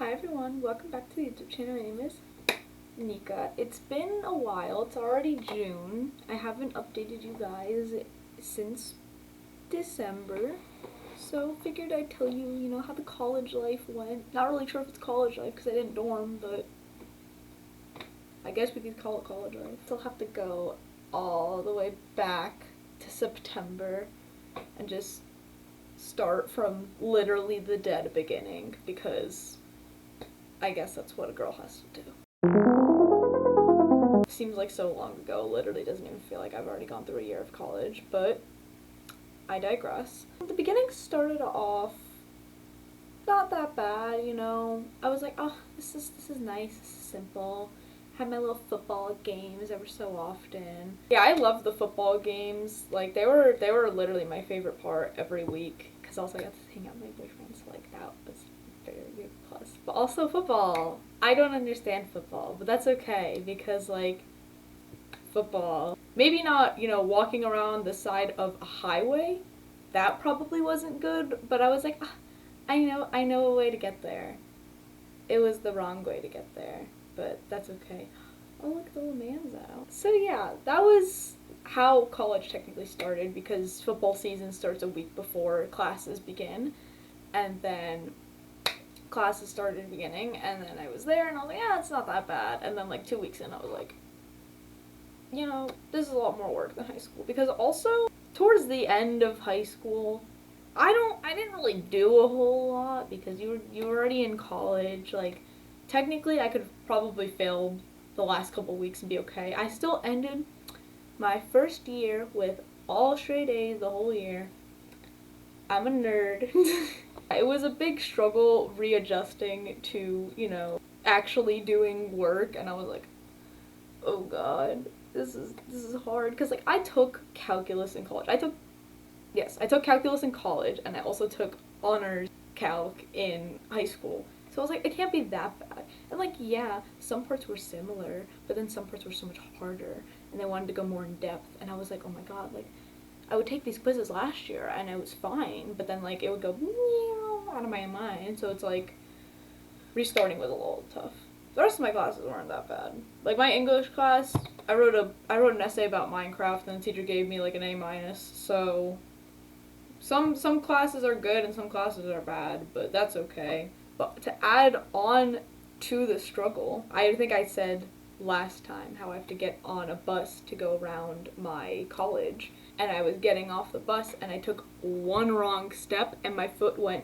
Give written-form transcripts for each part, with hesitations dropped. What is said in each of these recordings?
Hi everyone, welcome back to the YouTube channel. My name is Nika. It's been a while, it's already June. I haven't updated you guys since December. So figured I'd tell you, how the college life went. Not really sure if it's college life because I didn't dorm, but I guess we could call it college life. Still have to go all the way back to September and just start from literally the dead beginning because I guess that's what a girl has to do. Seems like so long ago, literally doesn't even feel like I've already gone through a year of college, but I digress. The beginning started off not that bad, I was like, oh, this is nice, this is simple. Had my little football games ever so often. Yeah, I love the football games. Like they were literally my favorite part every week because also I got to hang out with my boyfriends. Like that was very big plus. But also football. I don't understand football, but that's okay because like football. Maybe not, walking around the side of a highway. That probably wasn't good, but I was like, I know a way to get there. It was the wrong way to get there, but that's okay. Oh, look, the little man's out. So yeah, that was how college technically started because football season starts a week before classes begin, and then classes started beginning, and then I was there, and I was like, yeah, it's not that bad. And then like 2 weeks in, I was like, this is a lot more work than high school. Because also, towards the end of high school, I didn't really do a whole lot because you were already in college. Like, technically, I could probably fail the last couple weeks and be okay. I still ended my first year with all straight A's the whole year. I'm a nerd. It was a big struggle readjusting to, actually doing work, and I was like, oh god, this is hard. Because, like, I took calculus in college. I took calculus in college, and I also took honors calc in high school. So I was like, it can't be that bad. And like, yeah, some parts were similar, but then some parts were so much harder, and they wanted to go more in depth. And I was like, oh my god, like, I would take these quizzes last year, and it was fine, but then like it would go out of my mind. So it's like restarting was a little tough. The rest of my classes weren't that bad. Like my English class, I wrote an essay about Minecraft, and the teacher gave me like an A-. So some classes are good and some classes are bad, but that's okay. But to add on to the struggle, I think I said last time how I have to get on a bus to go around my college, and I was getting off the bus and I took one wrong step and my foot went,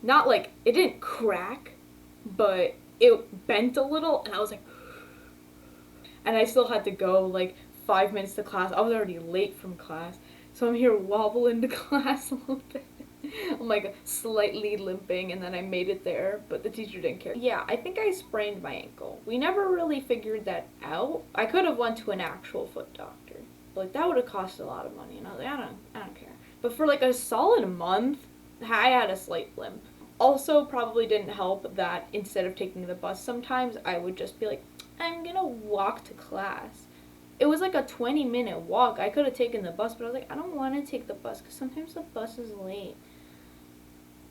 not like, it didn't crack, but it bent a little, and I was like, and I still had to go like 5 minutes to class. I was already late from class, so I'm here wobbling to class a little bit. I'm like slightly limping, and then I made it there, but the teacher didn't care. Yeah, I think I sprained my ankle. We never really figured that out. I could have went to an actual foot doctor, but like that would have cost a lot of money, and I was like, I don't care. But for like a solid month, I had a slight limp. Also, probably didn't help that instead of taking the bus, sometimes I would just be like, I'm gonna walk to class. It was like a 20-minute walk. I could have taken the bus, but I was like, I don't want to take the bus because sometimes the bus is late.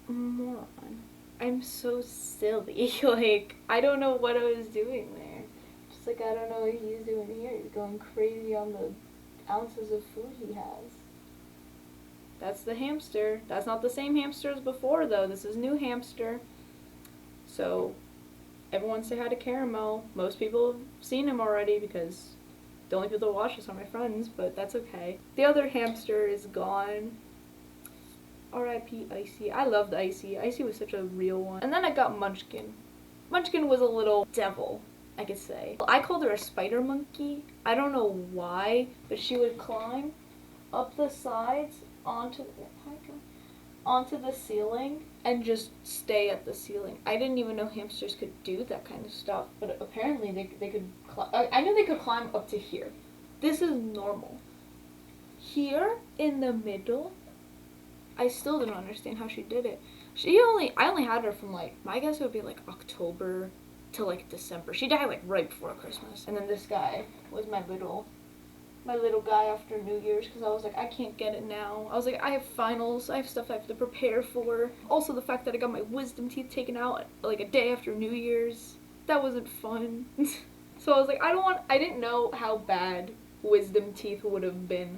Moron. I'm so silly. Like, I don't know what I was doing there. Just like, I don't know what he's doing here. He's going crazy on the ounces of food he has. That's the hamster. That's not the same hamster as before, though. This is new hamster. So, everyone say hi to Caramel. Most people have seen him already because the only people that watch this are my friends, but that's okay. The other hamster is gone. R.I.P. Icy. I loved Icy. Icy was such a real one. And then I got Munchkin. Munchkin was a little devil, I could say. I called her a spider monkey. I don't know why, but she would climb up the sides onto the ceiling and just stay at the ceiling. I didn't even know hamsters could do that kind of stuff, but apparently they could I knew they could climb up to here. This is normal. Here in the middle, I still don't understand how she did it. I only had her from like, my guess would be like October to like December. She died like right before Christmas. And then this guy was my little my little guy after New Year's because I was like, I can't get it now. I was like, I have finals, I have stuff I have to prepare for. Also, the fact that I got my wisdom teeth taken out like a day after New Year's, that wasn't fun. So I was like, I didn't know how bad wisdom teeth would have been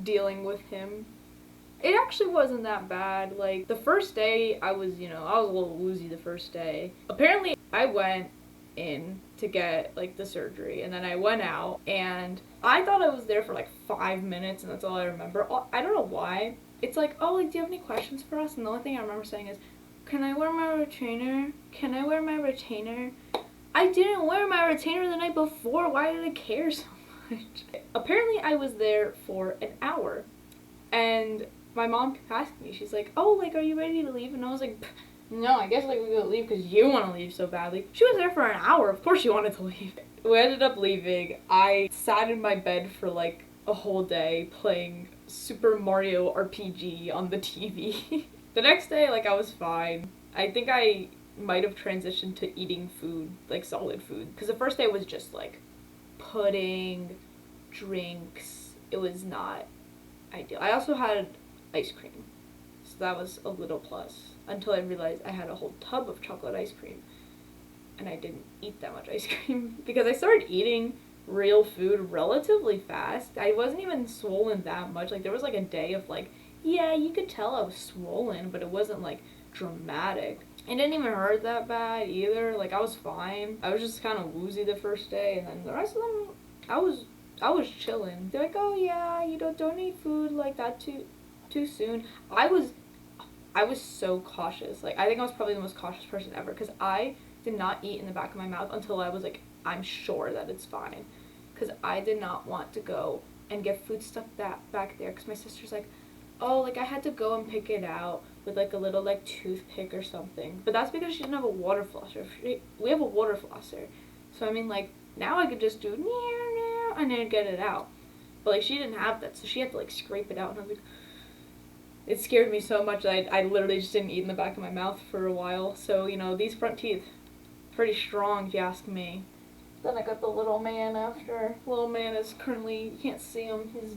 dealing with him. It actually wasn't that bad. Like, the first day, I was a little woozy the first day. Apparently, I went in to get, like, the surgery, and then I went out, and I thought I was there for, like, 5 minutes, and that's all I remember. I don't know why. It's like, oh, like, do you have any questions for us? And the only thing I remember saying is, can I wear my retainer? Can I wear my retainer? I didn't wear my retainer the night before. Why did I care so much? Apparently, I was there for an hour, and my mom asked me, she's like, oh, like, are you ready to leave? And I was like, no, I guess, like, we gotta leave because you want to leave so badly. She was there for an hour. Of course she wanted to leave. We ended up leaving. I sat in my bed for, like, a whole day playing Super Mario RPG on the TV. The next day, like, I was fine. I think I might have transitioned to eating food, like, solid food. Because the first day was just, like, pudding, drinks. It was not ideal. I also had ice cream, so that was a little plus, until I realized I had a whole tub of chocolate ice cream and I didn't eat that much ice cream because I started eating real food relatively fast. I wasn't even swollen that much. Like, there was like a day of like, yeah, you could tell I was swollen, but it wasn't like dramatic. It didn't even hurt that bad either. Like, I was fine. I was just kind of woozy the first day, and then the rest of them, I was chilling. They're like, oh yeah, you don't eat food like that too soon. I was so cautious. Like, I think I was probably the most cautious person ever because I did not eat in the back of my mouth until I was like, I'm sure that it's fine, because I did not want to go and get food stuck back there because my sister's like, oh, like, I had to go and pick it out with like a little like toothpick or something. But that's because she didn't have a water flosser. We have a water flosser, so I mean, like, now I could just do and then get it out. But like, she didn't have that, so she had to like scrape it out, and I was like, it scared me so much that I literally just didn't eat in the back of my mouth for a while. So, these front teeth, pretty strong if you ask me. Then I got the little man after. Little man is currently, you can't see him, he's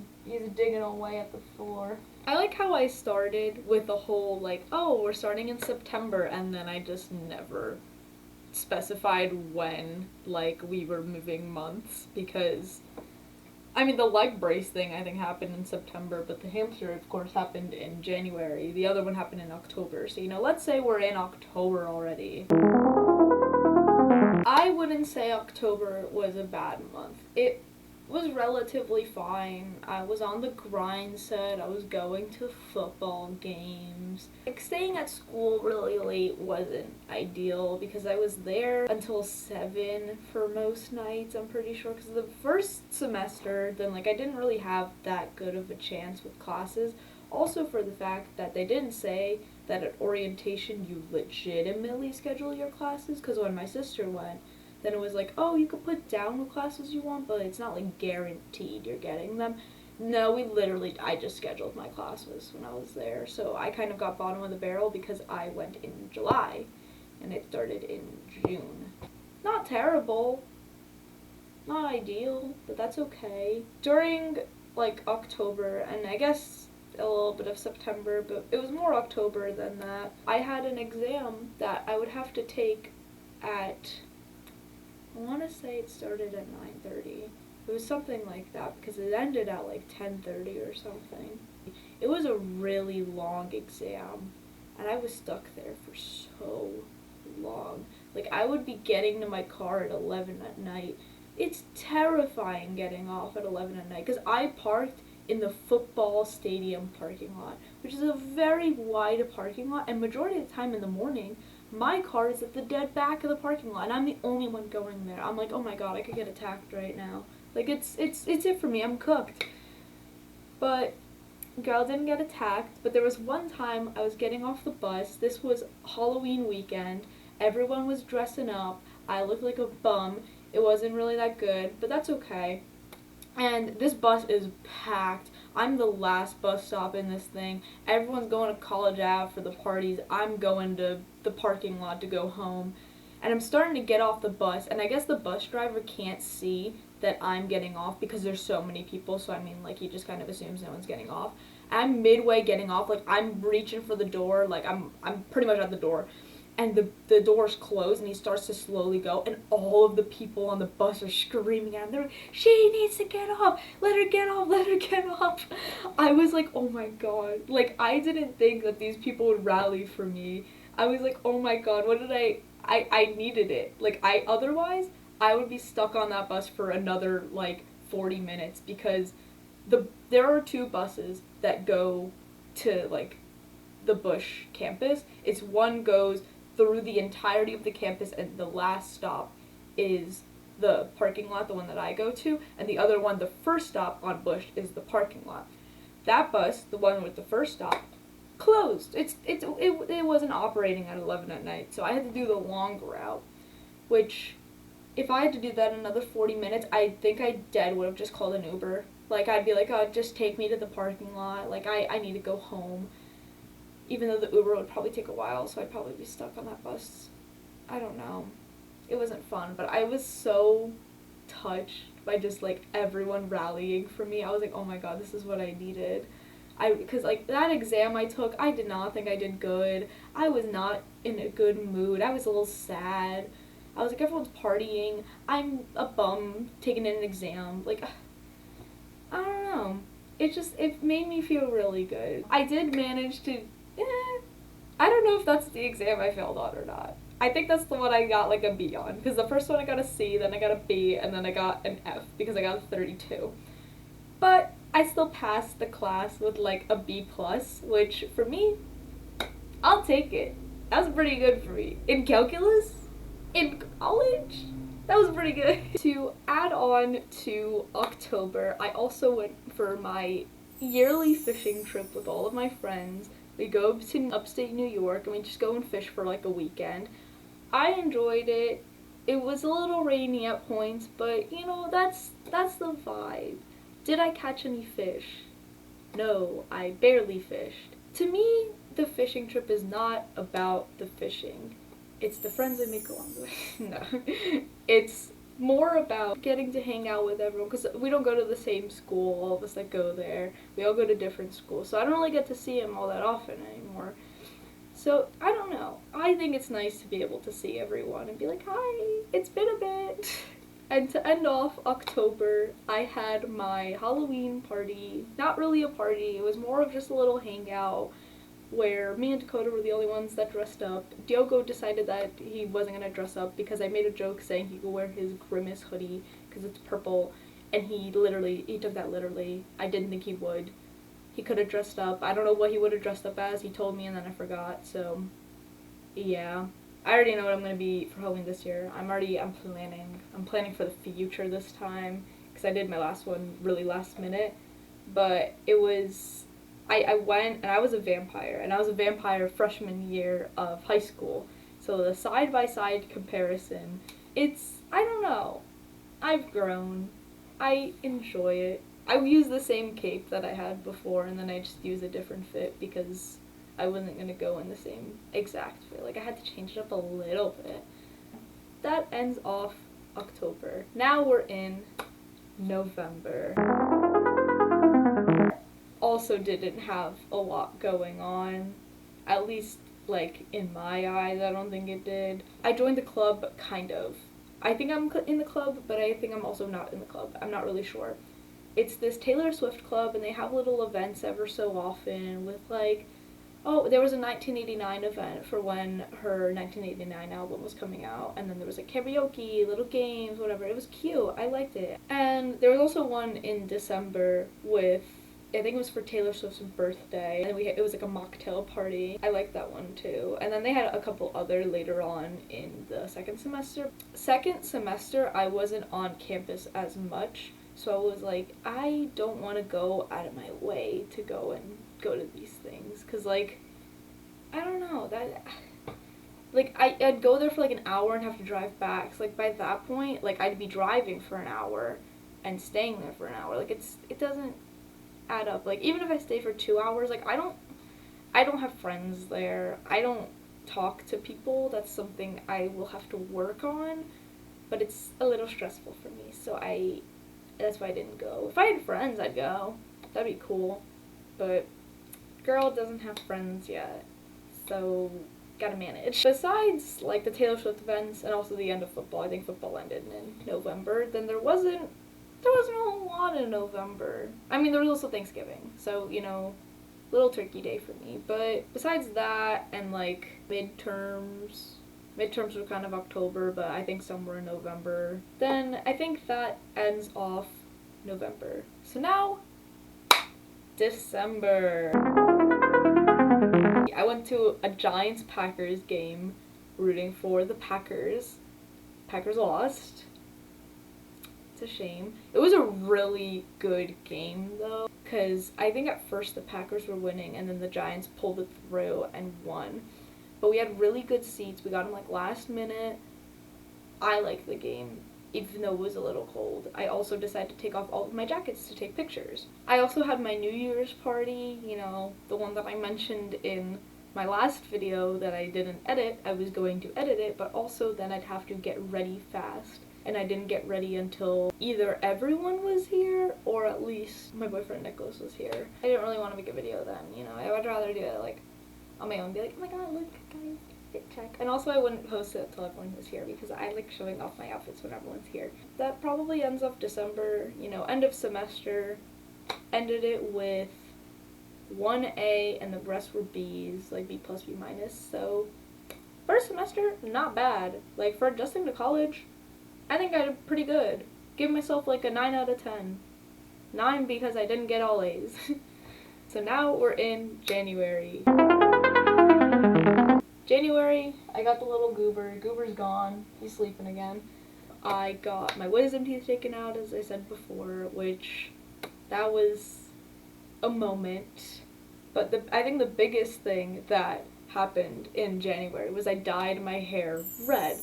digging away at the floor. I like how I started with the whole, like, oh, we're starting in September, and then I just never specified when, like, we were moving months, because I mean, the leg brace thing, I think, happened in September, but the hamster, of course, happened in January. The other one happened in October. So, let's say we're in October already. I wouldn't say October was a bad month. It was relatively fine. I was on the grind set. I was going to football games. Like, staying at school really late wasn't ideal because I was there until 7 for most nights, I'm pretty sure, because the first semester, then, like, I didn't really have that good of a chance with classes. Also for the fact that they didn't say that at orientation you legitimately schedule your classes, because when my sister went, then it was like, oh, you could put down what classes you want, but it's not like guaranteed you're getting them. No, I just scheduled my classes when I was there, so I kind of got bottom of the barrel because I went in July, and it started in June. Not terrible, not ideal, but that's okay. During, like, October, and I guess a little bit of September, but it was more October than that, I had an exam that I would have to take at, I want to say it started at 9:30. It was something like that because it ended at like 10:30 or something. It was a really long exam, and I was stuck there for so long. Like, I would be getting to my car at 11 at night. It's terrifying getting off at 11 at night because I parked in the football stadium parking lot, which is a very wide parking lot, and majority of the time in the morning, my car is at the dead back of the parking lot, and I'm the only one going there. I'm like, oh my god, I could get attacked right now. Like, it's it for me. I'm cooked. But girl didn't get attacked. But there was one time I was getting off the bus. This was Halloween weekend. Everyone was dressing up. I looked like a bum. It wasn't really that good, but that's okay. And this bus is packed. I'm the last bus stop in this thing. Everyone's going to College Ave for the parties. I'm going to the parking lot to go home. And I'm starting to get off the bus, and I guess the bus driver can't see that I'm getting off because there's so many people, so I mean, like, he just kind of assumes no one's getting off. I'm midway getting off, like, I'm reaching for the door, like, I'm pretty much at the door, and the door's closed, and he starts to slowly go, and all of the people on the bus are screaming at him. They're like, she needs to get off, let her get off, let her get off. I was like, oh my god, like, I didn't think that these people would rally for me. I was like, oh my god, what did I needed it. Like, otherwise, I would be stuck on that bus for another, like, 40 minutes, because there are two buses that go to, like, the Bush campus. It's one goes through the entirety of the campus, and the last stop is the parking lot, the one that I go to, and the other one, the first stop on Bush, is the parking lot. That bus, the one with the first stop, closed. It wasn't operating at 11 at night, so I had to do the long route, which, if I had to do that another 40 minutes, I think I dead would have just called an Uber. Like, I'd be like, oh, just take me to the parking lot. Like, I need to go home. Even though the Uber would probably take a while, so I'd probably be stuck on that bus. I don't know. It wasn't fun, but I was so touched by just, like, everyone rallying for me. I was like, oh my god, this is what I needed. Because, like, that exam I took, I did not think I did good. I was not in a good mood. I was a little sad. I was like, everyone's partying. I'm a bum taking an exam. Like, I don't know. It made me feel really good. I did manage to, I don't know if that's the exam I failed on or not. I think that's the one I got, like, a B on. Because the first one I got a C, then I got a B, and then I got an F because I got a 32. But I still passed the class with, like, a B+, which, for me, I'll take it. That was pretty good for me. In calculus? In college? That was pretty good. To add on to October, I also went for my yearly fishing trip with all of my friends. We go to upstate New York and we just go and fish for like a weekend. I enjoyed it. It was a little rainy at points, but you know, that's the vibe. Did I catch any fish? No, I barely fished. To me, the fishing trip is not about the fishing. It's the friends I make along the way. No. It's more about getting to hang out with everyone, because we don't go to the same school, all of us that go there. We all go to different schools, so I don't really get to see them all that often anymore. So, I don't know. I think it's nice to be able to see everyone and be like, hi, it's been a bit. And to end off October, I had my Halloween party. Not really a party, it was more of just a little hangout where me and Dakota were the only ones that dressed up. Diogo decided that he wasn't going to dress up because I made a joke saying he could wear his Grimace hoodie because it's purple, and he took that literally. I didn't think he would. He could have dressed up. I don't know what he would have dressed up as. He told me and then I forgot, so yeah. I already know what I'm going to be for Halloween this year. I'm planning. I'm planning for the future this time because I did my last one really last minute, but it was, I went and I was a vampire, and I was a vampire freshman year of high school. So the side-by-side comparison, I don't know. I've grown. I enjoy it. I use the same cape that I had before, and then I just use a different fit because I wasn't going to go in the same exact fit. Like, I had to change it up a little bit. That ends off October. Now we're in November. Also didn't have a lot going on, at least, like, in my eyes. I don't think it did. I joined the club, kind of. I think I'm in the club, but I think I'm also not in the club. I'm not really sure. It's this Taylor Swift club, and they have little events ever so often with, like, oh, there was a 1989 event for when her 1989 album was coming out, and then there was, like, karaoke, little games, whatever. It was cute. I liked it. And there was also one in December with, I think it was for Taylor Swift's birthday, and it was like a mocktail party. I liked that one too. And then they had a couple other later on in the second semester. Second semester, I wasn't on campus as much, so I was like, I don't want to go out of my way to go to these things, because, like, I don't know, that, like, I'd go there for, like, an hour and have to drive back, so, like, by that point, like, I'd be driving for an hour and staying there for an hour. Like, it doesn't add up. Like, even if I stay for 2 hours, like, I don't have friends there. I don't talk to people. That's something I will have to work on. but it's a little stressful for me, so that's why I didn't go. If I had friends, I'd go. That'd be cool. But girl doesn't have friends yet, so gotta manage. Besides like the Taylor Swift events and also the end of football, I think football ended in November, then there wasn't a whole lot in November. I mean, there was also Thanksgiving, so little turkey day for me. But besides that and like midterms were kind of October, but I think some were in November. Then I think that ends off November. So now December. I went to a Giants-Packers game rooting for the Packers. Packers lost. It's a shame. It was a really good game though, because I think at first the Packers were winning and then the Giants pulled it through and won. But we had really good seats. We got them like last minute. I liked the game, even though it was a little cold. I also decided to take off all of my jackets to take pictures. I also had my New Year's party, the one that I mentioned in my last video that I didn't edit. I was going to edit it, but also then I'd have to get ready fast. And I didn't get ready until either everyone was here or at least my boyfriend Nicholas was here. I didn't really want to make a video then, I would rather do it like on my own, be like, oh my god, look, guys, fit check. And also I wouldn't post it until everyone was here because I like showing off my outfits when everyone's here. That probably ends off December, end of semester. Ended it with 1A and the rest were B's, like B plus, B minus. So first semester, not bad. Like for adjusting to college, I think I did pretty good. Give myself like a 9 out of 10. 9 because I didn't get all A's. So now we're in January. January, I got the little goober. Goober's gone. He's sleeping again. I got my wisdom teeth taken out, as I said before, which that was a moment. But I think the biggest thing that happened in January was I dyed my hair red.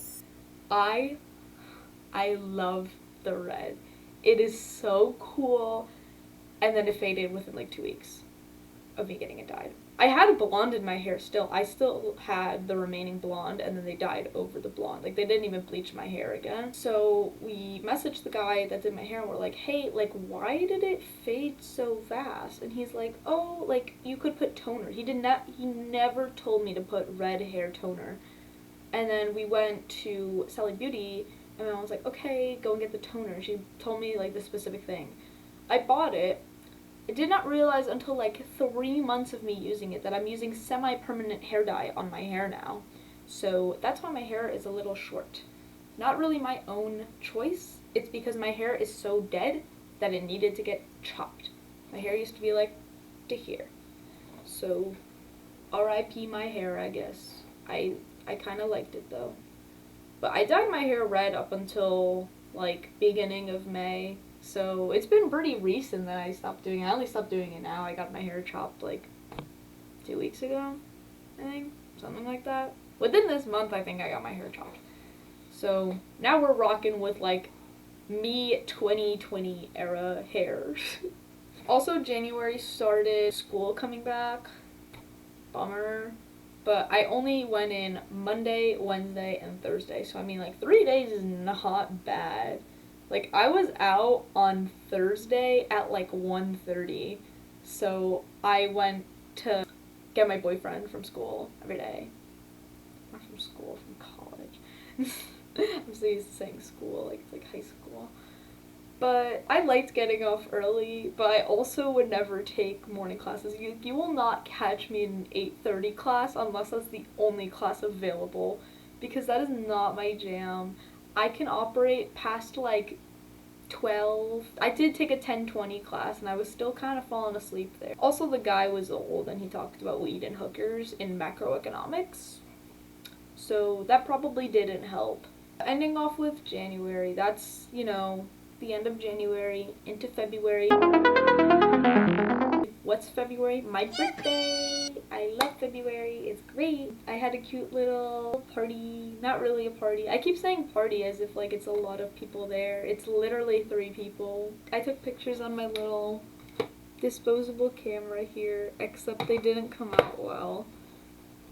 I love the red. It is so cool. And then it faded within like 2 weeks of me getting it dyed. I had blonde in my hair still. I still had the remaining blonde and then they dyed over the blonde. Like they didn't even bleach my hair again. So we messaged the guy that did my hair and we're like, hey, like why did it fade so fast? And he's like, oh, like you could put toner. He never told me to put red hair toner. And then we went to Sally Beauty and I was like, okay, go and get the toner. She told me like the specific thing. I bought it. I did not realize until like 3 months of me using it that I'm using semi-permanent hair dye on my hair now. So that's why my hair is a little short. Not really my own choice. It's because my hair is so dead that it needed to get chopped. My hair used to be like to here. So RIP my hair, I guess. I kind of liked it though. But I dyed my hair red up until like beginning of May. So it's been pretty recent that I stopped doing it. I only stopped doing it now. I got my hair chopped like 2 weeks ago, I think. Something like that. Within this month, I think I got my hair chopped. So now we're rocking with like me 2020 era hair. Also, January started school coming back. Bummer. But I only went in Monday, Wednesday, and Thursday. So I mean like 3 days is not bad. Like, I was out on Thursday at like 1:30, so I went to get my boyfriend from school every day. Not from school, from college. I'm so used to saying school, like it's like high school. But I liked getting off early, but I also would never take morning classes. You will not catch me in an 8:30 class unless that's the only class available, because that is not my jam. I can operate past like 12. I did take a 10:20 class and I was still kind of falling asleep there. Also, the guy was old and he talked about weed and hookers in macroeconomics. So that probably didn't help. Ending off with January, that's, the end of January into February. What's February? My birthday! I love February. It's great. I had a cute little party. Not really a party. I keep saying party as if like it's a lot of people there. It's literally 3 people. I took pictures on my little disposable camera here, except they didn't come out well.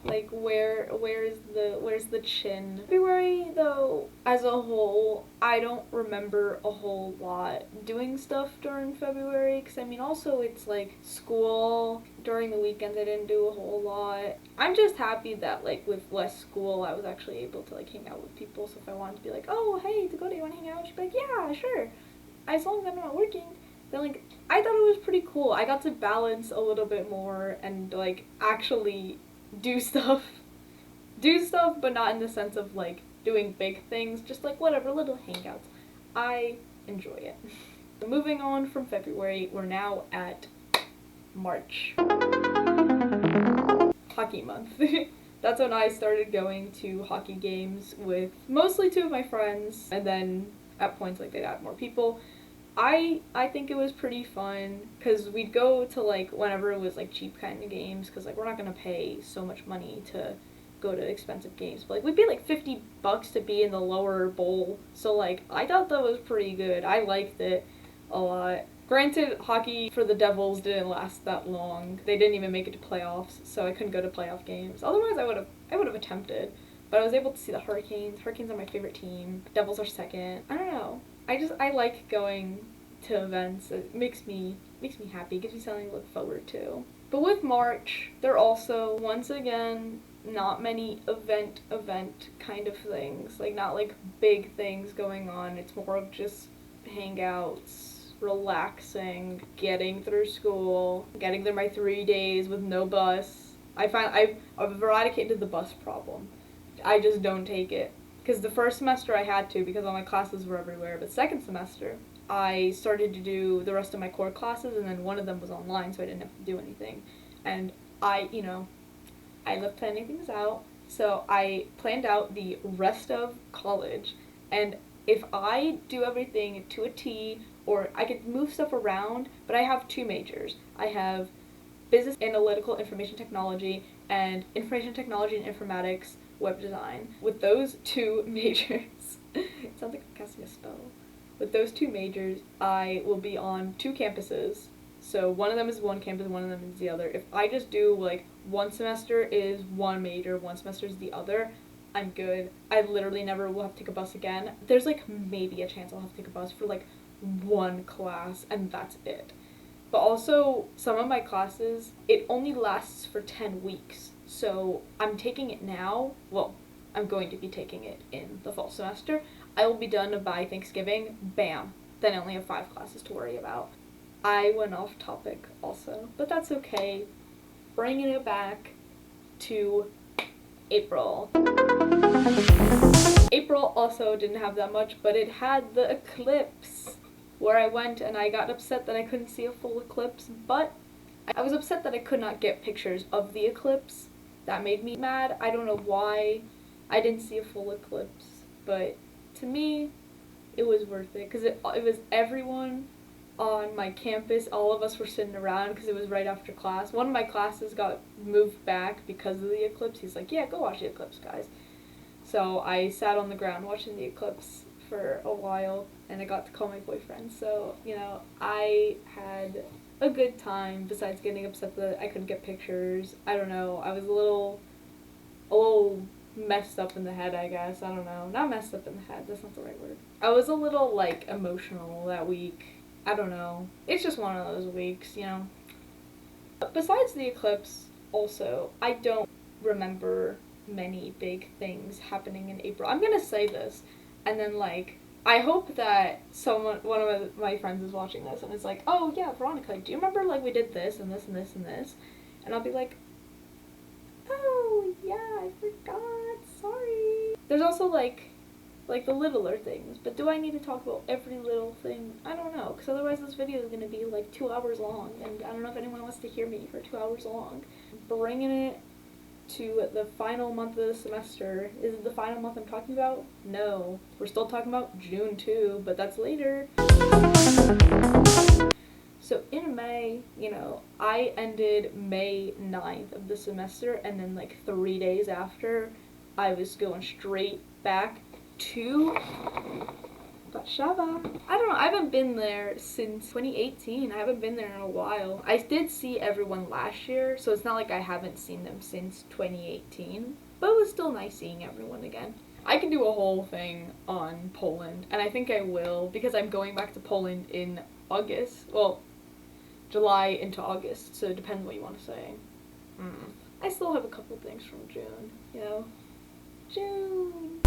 Like where's the chin? February though, as a whole, I don't remember a whole lot doing stuff during February, because I mean also it's like school. During the weekends I didn't do a whole lot. I'm just happy that like with less school I was actually able to like hang out with people. So if I wanted to be like, oh hey Dakota, you wanna hang out? She'd be like, yeah, sure. As long as I'm not working. Then like I thought it was pretty cool. I got to balance a little bit more and like actually do stuff. Do stuff, but not in the sense of like doing big things, just like whatever, little hangouts. I enjoy it. Moving on from February, we're now at March. Hockey month. That's when I started going to hockey games with mostly two of my friends, and then at points like they'd add more people. I think it was pretty fun because we'd go to like whenever it was like cheap kind of games, because like we're not gonna pay so much money to go to expensive games, but like we'd pay like $50 to be in the lower bowl, so like I thought that was pretty good. I liked it a lot. Granted, hockey for the Devils didn't last that long. They didn't even make it to playoffs, so I couldn't go to playoff games. Otherwise I would have attempted. But I was able to see the Hurricanes. Hurricanes are my favorite team. Devils are second. I don't know. I like going to events. It makes me happy. It gives me something to look forward to. But with March, there are also once again not many event kind of things. Like not like big things going on. It's more of just hangouts, relaxing, getting through school, getting there my 3 days with no bus. I've eradicated the bus problem. I just don't take it. Because the first semester I had to because all my classes were everywhere, but second semester I started to do the rest of my core classes, and then one of them was online, so I didn't have to do anything. And I love planning things out, so I planned out the rest of college, and if I do everything to a T, or I could move stuff around, but I have two majors. I have business analytical information technology and information technology and informatics web design. With those two majors, it sounds like I'm casting a spell. With those two majors, I will be on two campuses. So one of them is one campus, one of them is the other. If I just do like one semester is one major, one semester is the other, I'm good. I literally never will have to take a bus again. There's like maybe a chance I'll have to take a bus for like one class, and that's it. But also, some of my classes, it only lasts for 10 weeks. So I'm taking it now. Well, I'm going to be taking it in the fall semester. I will be done by Thanksgiving. Bam. Then I only have 5 classes to worry about. I went off topic also, but that's okay. Bringing it back to April. April also didn't have that much, but it had the eclipse, where I went and I got upset that I couldn't see a full eclipse, but I was upset that I could not get pictures of the eclipse. That made me mad. I don't know why I didn't see a full eclipse, but to me, it was worth it, because it was everyone on my campus. All of us were sitting around because it was right after class. One of my classes got moved back because of the eclipse. He's like, yeah, go watch the eclipse, guys. So I sat on the ground watching the eclipse for a while, and I got to call my boyfriend. So, you know, I had a good time besides getting upset that I couldn't get pictures. I don't know. I was a little messed up in the head, I guess. I don't know. Not messed up in the head. That's not the right word. I was a little, like, emotional that week. I don't know. It's just one of those weeks, you know. But besides the eclipse, also, I don't remember many big things happening in April. I'm gonna say this, and then, like, I hope that one of my friends is watching this and is like, oh yeah, Veronica, do you remember, like, we did this and this and this and this? And I'll be like, oh yeah, I forgot, sorry. There's also, like the littler things, but do I need to talk about every little thing? I don't know, because otherwise this video is going to be like 2 hours long, and I don't know if anyone wants to hear me for 2 hours long. Bringing it to the final month of the semester. Is it the final month I'm talking about? No. We're still talking about June too, but that's later. So in May, you know, I ended May 9th of the semester, and then like 3 days after, I was going straight back to Warszawa. I don't know, I haven't been there since 2018. I haven't been there in a while. I did see everyone last year, so it's not like I haven't seen them since 2018. But it was still nice seeing everyone again. I can do a whole thing on Poland, and I think I will, because I'm going back to Poland in August. Well, July into August, so it depends what you want to say. I still have a couple things from June, you know. June!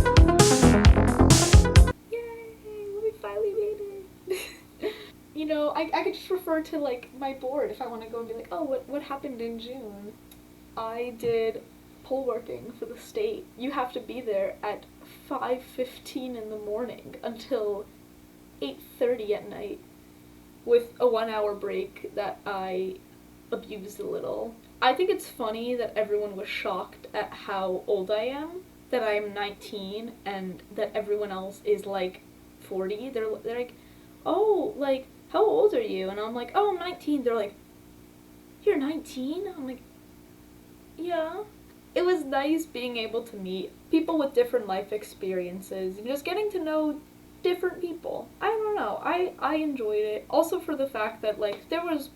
Yay! We finally made it! You know, I could just refer to, like, my board if I want to go and be like, oh, what happened in June? I did poll working for the state. You have to be there at 5:15 in the morning until 8:30 at night with a 1 hour break that I abused a little. I think it's funny that everyone was shocked at how old I am, that I'm 19 and that everyone else is like 40. They're like, oh, like, how old are you? And I'm like, oh, I'm 19. They're like, you're 19? I'm like, yeah. It was nice being able to meet people with different life experiences and just getting to know different people. I don't know. I enjoyed it. Also for the fact that, like, there was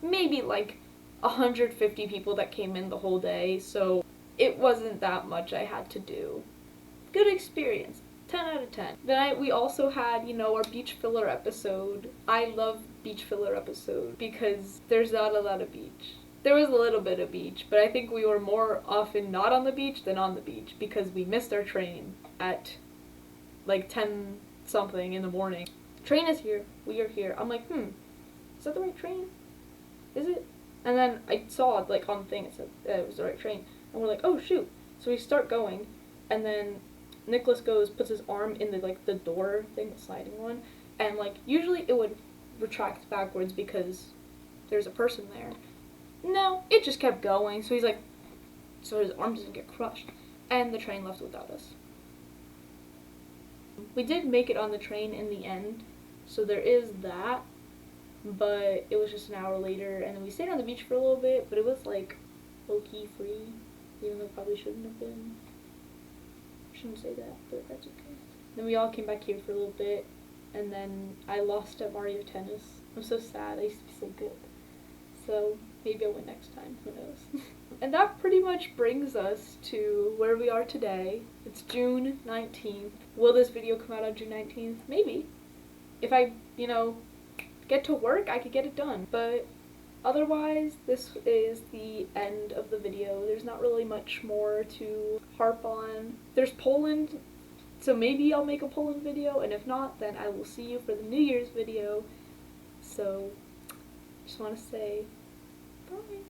maybe like 150 people that came in the whole day, so it wasn't that much I had to do. Good experience. 10 out of 10. Then we also had, you know, our beach filler episode. I love beach filler episode because there's not a lot of beach. There was a little bit of beach, but I think we were more often not on the beach than on the beach because we missed our train at like 10 something in the morning. Train is here. We are here. I'm like, is that the right train? Is it? And then I saw it, like, on the thing, it said it was the right train. And we're like, oh, shoot. So we start going, and then Nicholas puts his arm in the, like, the door thing, the sliding one, and, like, usually it would retract backwards because there's a person there. No, it just kept going, so he's like, so his arm doesn't get crushed. And the train left without us. We did make it on the train in the end, so there is that. But it was just an hour later, and then we stayed on the beach for a little bit, but it was like low-key free, even though it probably shouldn't have been. Shouldn't say that, but that's okay. Then we all came back here for a little bit, and then I lost at Mario Tennis. I'm so sad, I used to be so good. So maybe I'll win next time, who knows. And that pretty much brings us to where we are today. It's June 19th. Will this video come out on June 19th? Maybe. If I, you know, get to work, I could get it done. But otherwise, this is the end of the video. There's not really much more to harp on. There's Poland, so maybe I'll make a Poland video, and if not, then I will see you for the New Year's video. So, just want to say bye.